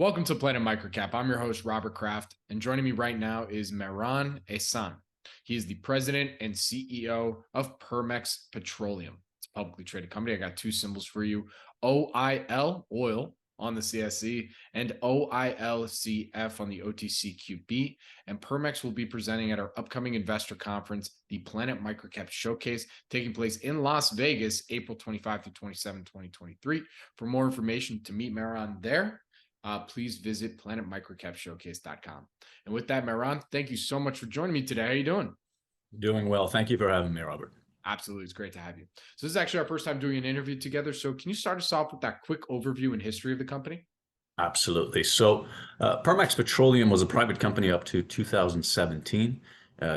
Welcome to Planet MicroCap. I'm your host, Robert Kraft, and joining me right now is Mehran Ehsan. He is the president and CEO of Permex Petroleum. It's a publicly traded company. I got two symbols for you: OIL, oil, on the CSE, and OILCF on the OTCQB. And Permex will be presenting at our upcoming investor conference, the Planet MicroCap Showcase, taking place in Las Vegas, April 25 to 27, 2023. For more information to meet Mehran there, please visit planetmicrocapshowcase.com. And with that, Mehran, thank you so much for joining me today. How are you doing? Doing well. Thank you for having me, Robert. Absolutely. It's great to have you. So this is actually our first time doing an interview together. So can you start us off with that quick overview and history of the company? Absolutely. So Permex Petroleum was a private company up to 2017.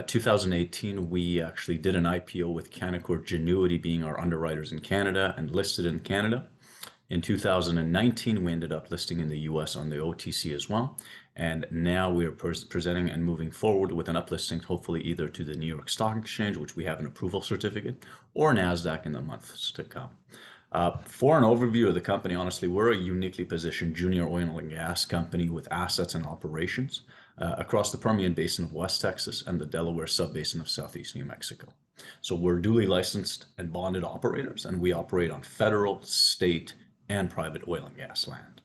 2018, we actually did an IPO with Canaccord Genuity being our underwriters in Canada and listed in Canada. In 2019, we ended up listing in the US on the OTC as well. And now we are presenting and moving forward with an uplisting, hopefully either to the New York Stock Exchange, which we have an approval certificate, or NASDAQ in the months to come. For an overview of the company, honestly, we're a uniquely positioned junior oil and gas company with assets and operations across the Permian Basin of West Texas and the Delaware Subbasin of Southeast New Mexico. So we're duly licensed and bonded operators, and we operate on federal, state, and private oil and gas land.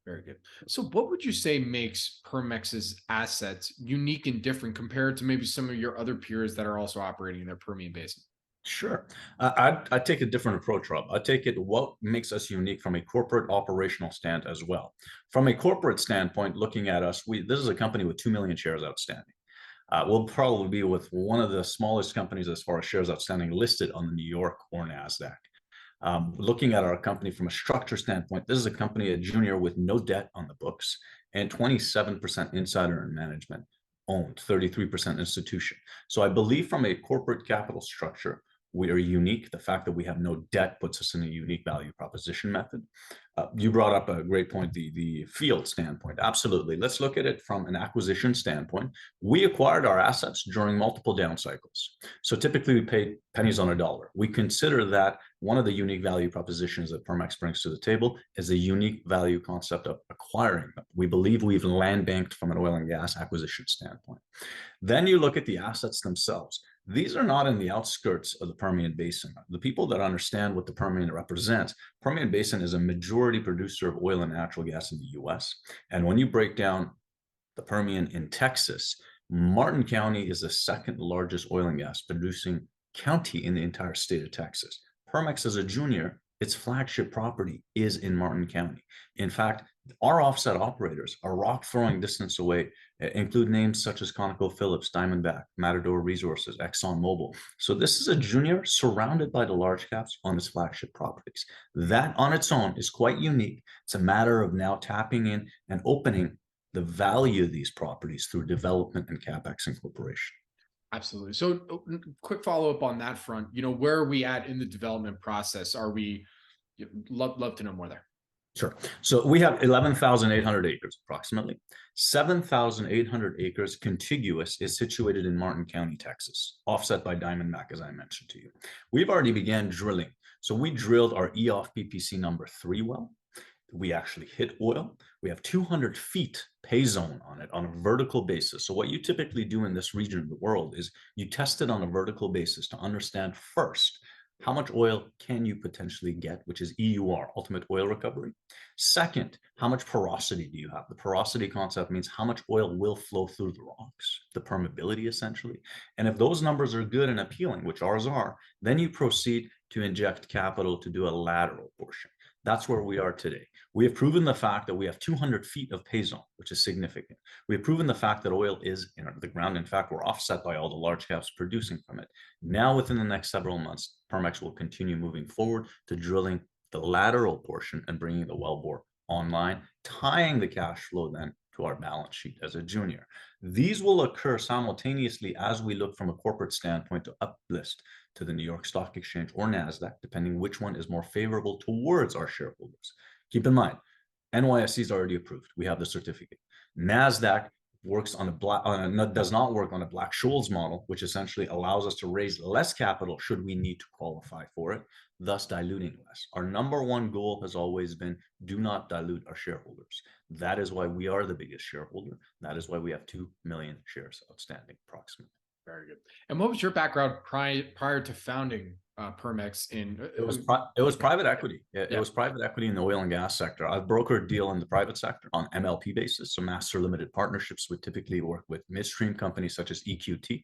Very good. So what would you say makes Permex's assets unique and different compared to maybe some of your other peers that are also operating in their Permian Basin? Sure. I'd take a different approach, Rob. I take it what makes us unique from a corporate operational stand as well. From a corporate standpoint, looking at us, this is a company with 2 million shares outstanding. We'll probably be with one of the smallest companies as far as shares outstanding listed on the New York or NASDAQ. Looking at our company from a structure standpoint, this is a company, a junior with no debt on the books and 27% insider and management owned, 33% institution. So I believe from a corporate capital structure, we are unique. The fact that we have no debt puts us in a unique value proposition method. You brought up a great point, the field standpoint. Absolutely. Let's look at it from an acquisition standpoint. We acquired our assets during multiple down cycles. So typically we paid pennies on a dollar. We consider that one of the unique value propositions that Permex brings to the table is a unique value concept of acquiring them. We believe we've land banked from an oil and gas acquisition standpoint. Then you look at the assets themselves. These are not in the outskirts of the Permian Basin. The people that understand what the Permian represents, Permian Basin is a majority producer of oil and natural gas in the US. And when you break down the Permian in Texas, Martin County is the second largest oil and gas producing county in the entire state of Texas. Permex as a junior, its flagship property is in Martin County. In fact, our offset operators, a rock throwing distance away, include names such as ConocoPhillips, Diamondback, Matador Resources, ExxonMobil. So this is a junior surrounded by the large caps on its flagship properties. That on its own is quite unique. It's a matter of now tapping in and opening the value of these properties through development and CapEx incorporation. Absolutely. So quick follow-up on that front, where are we at in the development process? Love to know more there. Sure. So we have 11,800 acres approximately. 7,800 acres contiguous is situated in Martin County, Texas, offset by Diamondback, as I mentioned to you. We've already began drilling. So we drilled our EOF PPC number 3 well. We actually hit oil. We have 200 feet pay zone on it on a vertical basis. So what you typically do in this region of the world is you test it on a vertical basis to understand first, how much oil can you potentially get, which is EUR, ultimate oil recovery. Second, how much porosity do you have? The porosity concept means how much oil will flow through the rocks, the permeability essentially. And if those numbers are good and appealing, which ours are, then you proceed to inject capital to do a lateral portion. That's where we are today. We have proven the fact that we have 200 feet of pay zone, which is significant. We have proven the fact that oil is in the ground. In fact, we're offset by all the large caps producing from it. Now, within the next several months, Permex will continue moving forward to drilling the lateral portion and bringing the wellbore online, tying the cash flow then to our balance sheet as a junior. These will occur simultaneously as we look from a corporate standpoint to uplist to the New York Stock Exchange or NASDAQ, depending which one is more favorable towards our shareholders. Keep in mind, NYSE is already approved. We have the certificate. NASDAQ works on does not work on a Black-Scholes model, which essentially allows us to raise less capital should we need to qualify for it, thus diluting less. Our number one goal has always been, do not dilute our shareholders. That is why we are the biggest shareholder. That is why we have 2 million shares outstanding, approximately. Very good. And what was your background prior to founding Permex? It was private equity. It was private equity in the oil and gas sector. I've brokered deal in the private sector on MLP basis, so master limited partnerships would typically work with midstream companies such as EQT.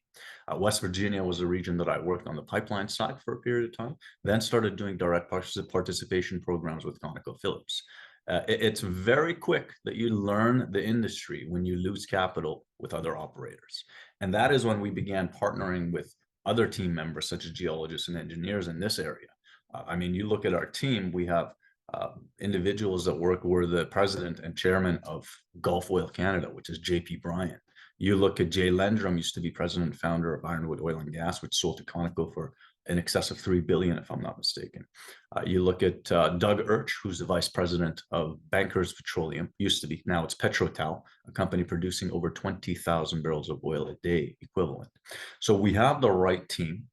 West Virginia was a region that I worked on the pipeline side for a period of time, then started doing direct participation programs with ConocoPhillips. It's very quick that you learn the industry when you lose capital with other operators. And that is when we began partnering with other team members, such as geologists and engineers in this area. I mean, you look at our team, we have individuals that were the president and chairman of Gulf Oil Canada, which is JP Bryant. You look at Jay Lendrum, used to be president and founder of Ironwood Oil and Gas, which sold to Conoco for in excess of $3 billion, if I'm not mistaken. You look at Doug Urch, who's the vice president of Bankers Petroleum, used to be, now it's PetroTal, a company producing over 20,000 barrels of oil a day equivalent. So we have the right team,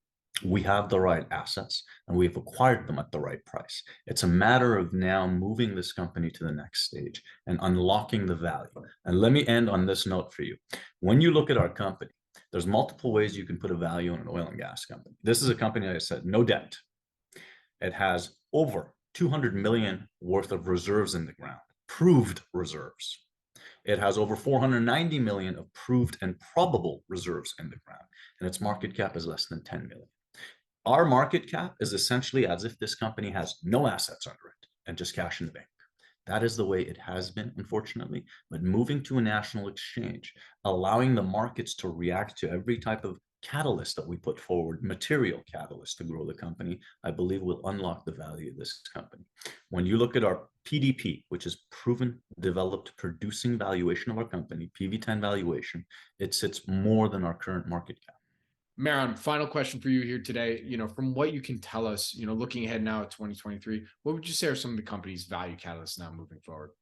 we have the right assets, and we've acquired them at the right price. It's a matter of now moving this company to the next stage and unlocking the value. And let me end on this note for you. When you look at our company, there's multiple ways you can put a value on an oil and gas company. This is a company, like I said, no debt. It has over 200 million worth of reserves in the ground, proved reserves. It has over 490 million of proved and probable reserves in the ground, and its market cap is less than 10 million. Our market cap is essentially as if this company has no assets under it and just cash in the bank. That is the way it has been, unfortunately. But moving to a national exchange, allowing the markets to react to every type of catalyst that we put forward, material catalyst to grow the company, I believe will unlock the value of this company. When you look at our PDP, which is proven, developed, producing valuation of our company, PV10 valuation, it sits more than our current market cap. Mehran, final question for you here today. From what you can tell us, looking ahead now at 2023, what would you say are some of the company's value catalysts now moving forward?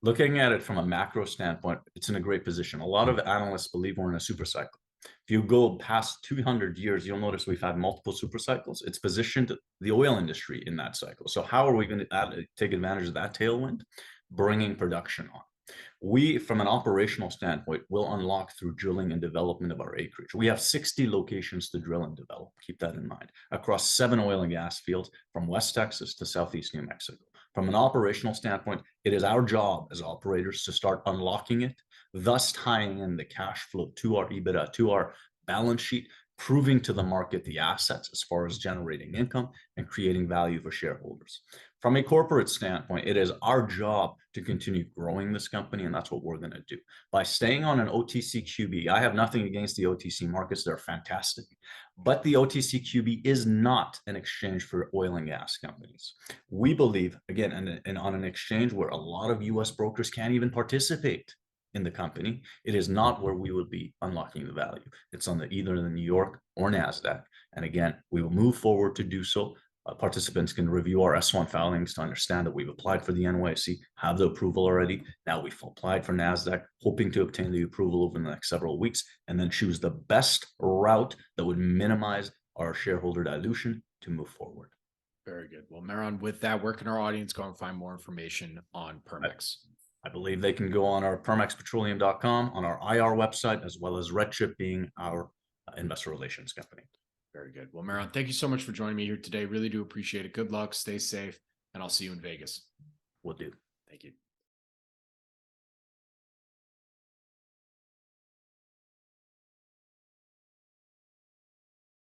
Looking at it from a macro standpoint, it's in a great position. A lot of analysts believe we're in a super cycle. If you go past 200 years, you'll notice we've had multiple super cycles. It's positioned the oil industry in that cycle. So how are we going to take advantage of that tailwind? Bringing production on. We, from an operational standpoint, will unlock through drilling and development of our acreage. We have 60 locations to drill and develop. Keep that in mind. Across 7 oil and gas fields from West Texas to Southeast New Mexico. From an operational standpoint, it is our job as operators to start unlocking it, thus tying in the cash flow to our EBITDA, to our balance sheet, proving to the market the assets as far as generating income and creating value for shareholders. From a corporate standpoint, it is our job to continue growing this company, and that's what we're going to do. By staying on an OTCQB, I have nothing against the OTC markets, they're fantastic. But the OTCQB is not an exchange for oil and gas companies. We believe, again, and on an exchange where a lot of US brokers can't even participate in the company, it is not where we will be unlocking the value. It's on either the New York or NASDAQ. And again, we will move forward to do so. Participants can review our S1 filings to understand that we've applied for the NYSE, have the approval already. Now we've applied for NASDAQ, hoping to obtain the approval over the next several weeks, and then choose the best route that would minimize our shareholder dilution to move forward. Very good. Well, Mehran, with that, where can our audience go and find more information on Permex? I believe they can go on our permexpetroleum.com, on our IR website, as well as Redchip being our investor relations company. Very good. Well, Mehran, thank you so much for joining me here today. Really do appreciate it. Good luck, stay safe, and I'll see you in Vegas. Will do. Thank you.